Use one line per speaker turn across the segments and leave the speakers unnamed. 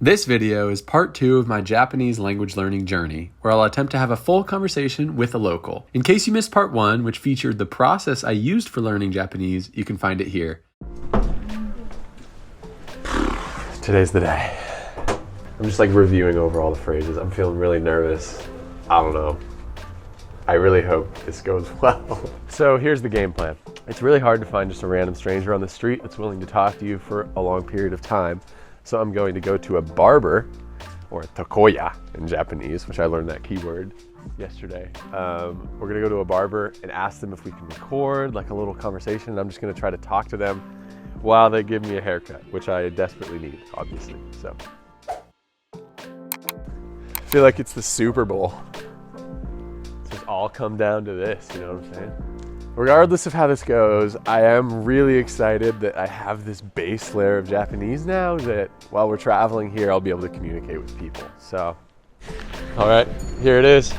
This video is part 2 of my Japanese language learning journey, where I'll attempt to have a full conversation with a local. In case you missed part 1, which featured the process I used for learning Japanese, you can find it here. Today's the day. I'm just reviewing over all the phrases. I'm feeling really nervous. I don't know. I really hope this goes well. So here's the game plan. It's really hard to find just a random stranger on the street that's willing to talk to you for a long period of time. So I'm going to go to a barber, or a takoya in Japanese, which I learned that keyword yesterday. We're gonna go to a barber and ask them if we can record a little conversation. And I'm just gonna try to talk to them while they give me a haircut, which I desperately need, obviously. So I feel like it's the Super Bowl. It's just all come down to this, you know what I'm saying? Regardless of how this goes, I am really excited that I have this base layer of Japanese now that while we're traveling here, I'll be able to communicate with people. So, all right, here it is.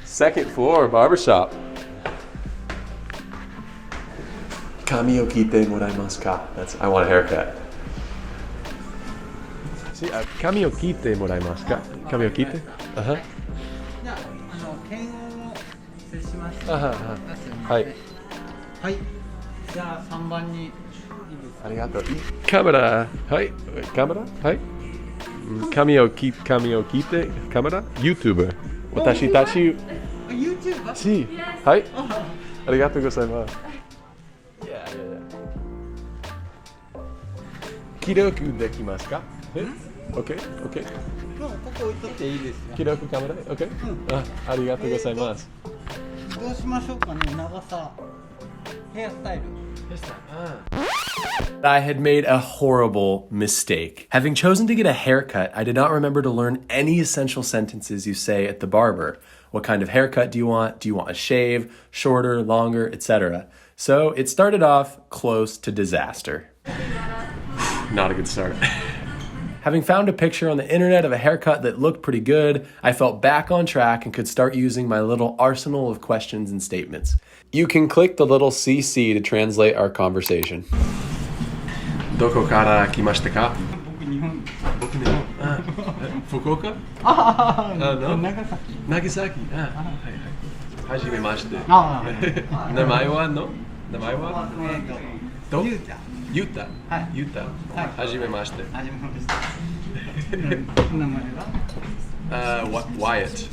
Second floor, barbershop. Kami o kite moraimasu ka? I want a haircut. See, kami o kite moraimasu ka? Kami o kite? Uh-huh. はい。はい。じゃあ3番にいいですか？ありがとう。カメラ。はい。カメラ。はい。髪を切ってカメラ。YouTuber。私たち。YouTuber。し。はい。ありがとうございます。いや。記録できますか？OK。もうここ置いとっていいですか？記録カメラ。OK。ありがとうございます。どうしましょうかね、長さ、ヘアスタイル。I had made a horrible mistake. Having chosen to get a haircut, I did not remember to learn any essential sentences you say at the barber. What kind of haircut do you want? Do you want a shave, shorter, longer, etc.? So it started off close to disaster. Not a good start. Having found a picture on the internet of a haircut that looked pretty good, I felt back on track and could start using my little arsenal of questions and statements. You can click the little CC to translate our conversation. どこから来ましたか？僕日本。福岡？長崎。長崎。はい。はじめまして。名前は？ユタ。はい。ユタ。はじめまして。はじめまして。名前は？Wyatt。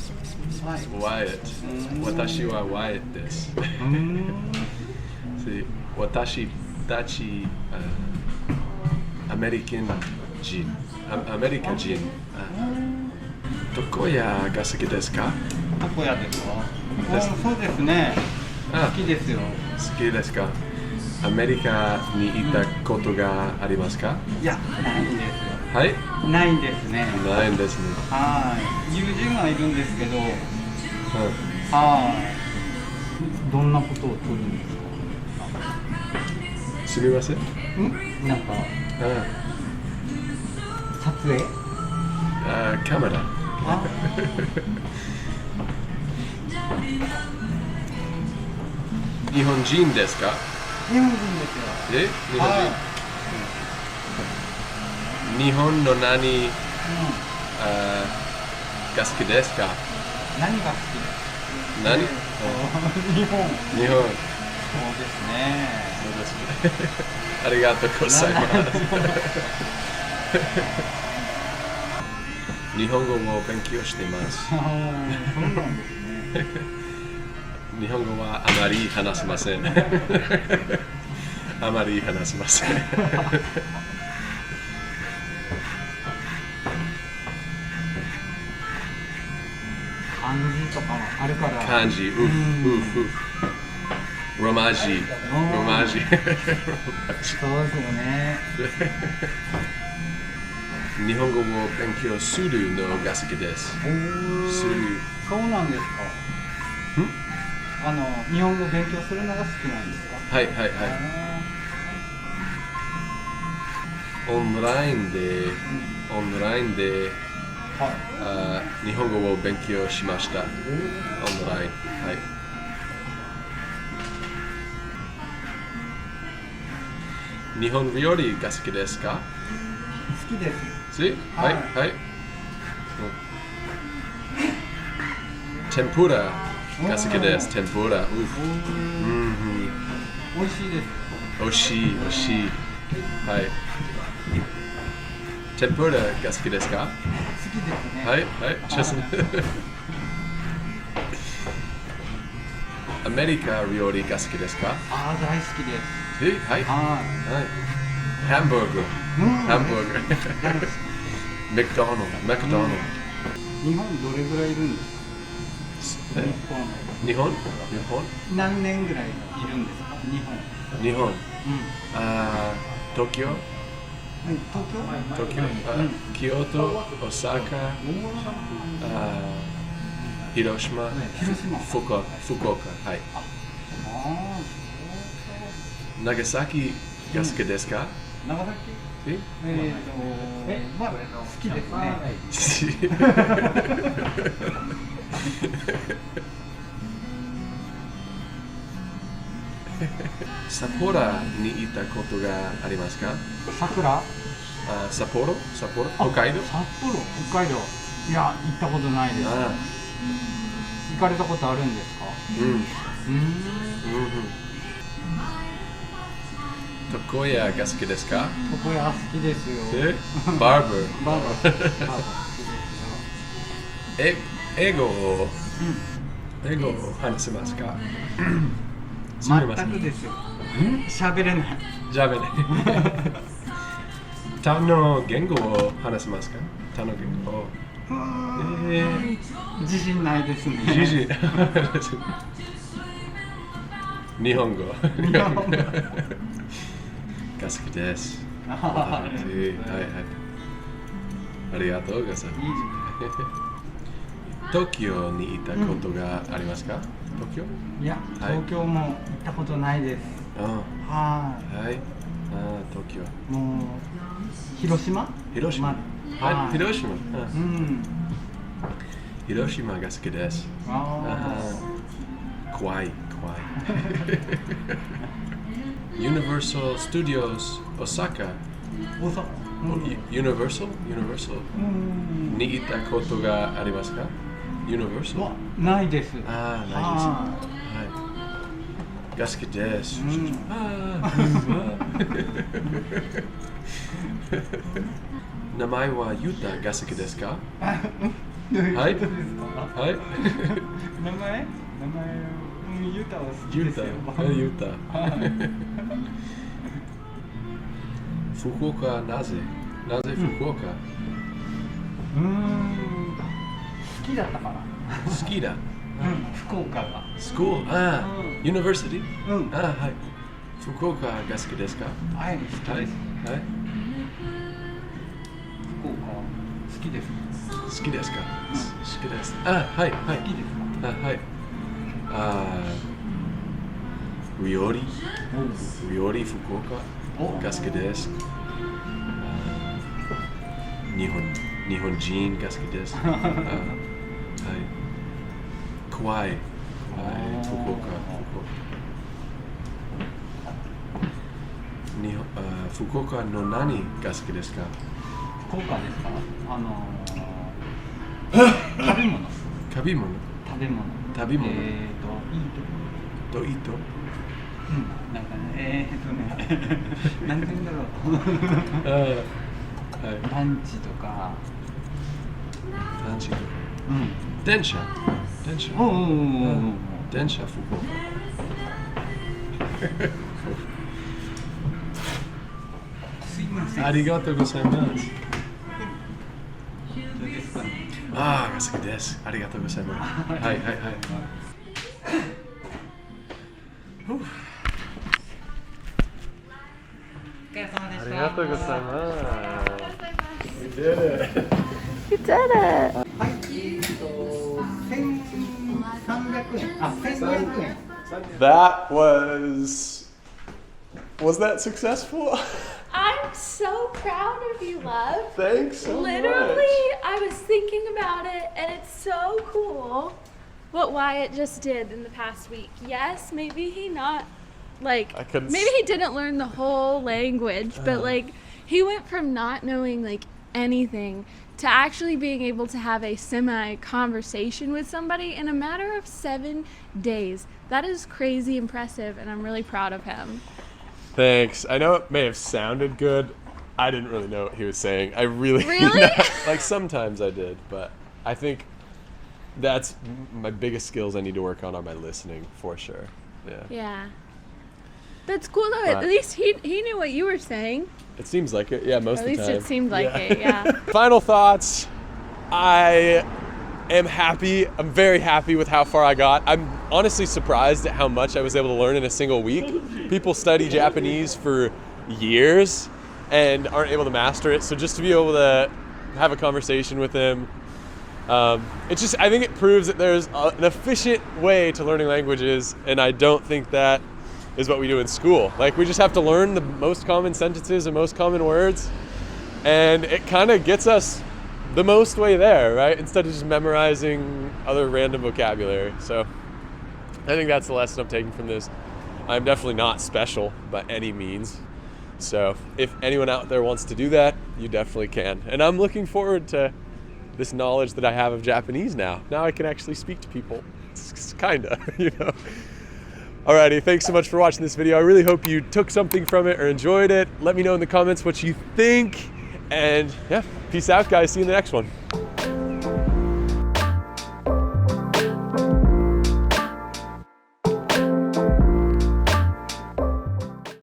私は Wyatt です。私たちアメリカ人。床屋が好きですか？床屋ですか？そうですね。好きですよ。好きですか？アメリカに行ったことがありますか？いや、ないんですよ。はい？ないんですね。ないんですね。はい。友人がいるんですけど、はい。どんなことを撮るんですか？すみません。なんか、撮影？カメラ。日本人ですか？日本人ですよ。日本人。日本の何が好きですか？何が好きですか？何？日本。そうですね。ありがとうございます。日本語を勉強しています。そうなんですね。日本語はあまり話せません。あまり話せません。漢字とかあるから。漢字、ロマ字。そうですよね。日本語を勉強するのが好きです。そうなんですか。日本語を勉強するのが好きなんですか？はい。オンラインで、日本語を勉強しました。オンライン。はい。日本料理が好きですか？
きです。
Si? Hai, hai. Tempura. Gasuki desu. Tempura. Mm-hmm.
美味しいです。
Oshii, oshii. Hai. Tempura gasuki desu ka?
好きですね。
はい、はい、just アメリカ料理が好きですか？
ああ、大好きです。
はい、
は
はい。ハンバーグ、ハンバーグ。
大好き。
マクドナルド、マクドナル
日本どれぐらいいるんですか？
ド。日本？
何年ぐらいいるんですか？日本。
東京？
東京？
京都、大阪、広島、福岡、はい。長崎が好きですか？
長崎？まあ好きですね。
札幌に行ったことがありますか？
桜？
札幌？北海道？
札幌、北海道。いや、行ったことないです。行かれたことあるんですか？
床屋が好きですか？
床屋好きですよ。
バーバー。
バーバー好きですよ。
英語を話せますか？
全くですよ。喋れない。
他の言語を話せますか？他の言語を。
自信ないですね。
日本語。が好きです。はい。ありがとうございます。東京に行ったことがありますか？東京？
いや、東京も行ったことないです。はい。
東京。
もう広島？
はい、広島。広島が好きです。怖い。Universal Studios Osaka。Universal に行ったことがありますか？ Universal？
ないです。
ないです。が好きです。名前はユタが好きですか？はい。
名前ユタは好きですよ。
ユタ。福岡なぜ福岡？
好きだったから。
好きだ。
福岡が。
School？ ユニバーシティ？はい。福岡が好きですか？
はい、好きです。
はい。
福岡好きです。
好きですか？好きです。はい。
好きですか？
はい。料理福岡が好きです。日本人が好きです。怖い。福岡。福岡の何が好きですか？
福岡ですか？食べ物。いいと。なんかね、なんて言うんだろう。ランチとか。
電車。電車福岡。
すいません。
ありがとうございます。が好きです。ありがとうございます。はい。
お疲れ様でした。
ありがとうございます。You did it.
はい、1300円。1500円。
That was that successful?
I'm so proud of you, love.
Thanks so
Literally,
much.
I was thinking about it, and it's so cool what Wyatt just did in the past week. Yes, maybe he didn't learn the whole language, but He went from not knowing like anything to actually being able to have a semi-conversation with somebody in a matter of 7 days. That is crazy impressive, and I'm really proud of him.
Thanks. I know it may have sounded good. I didn't really know what he was saying. I really like sometimes I did, but I think that's my biggest skills I need to work on are my listening for sure.
Yeah. That's cool though. At least he knew what you were saying.
It seems like it. Yeah, most of the time.
At least it seemed like it, yeah.
Final thoughts. I am happy. I'm very happy with how far I got. I'm honestly surprised at how much I was able to learn in a single week. People study Japanese for years and aren't able to master it. So just to be able to have a conversation with him, I think it proves that there's an efficient way to learning languages, and I don't think that is what we do in school. Like, we just have to learn the most common sentences and most common words, and it kind of gets us the most way there, right? Instead of just memorizing other random vocabulary. So I think that's the lesson I'm taking from this. I'm definitely not special by any means. So if anyone out there wants to do that, you definitely can. And I'm looking forward to this knowledge that I have of Japanese now. Now I can actually speak to people. It's kinda, you know. Alrighty, thanks so much for watching this video. I really hope you took something from it or enjoyed it. Let me know in the comments what you think. And yeah, peace out, guys. See you in the next one.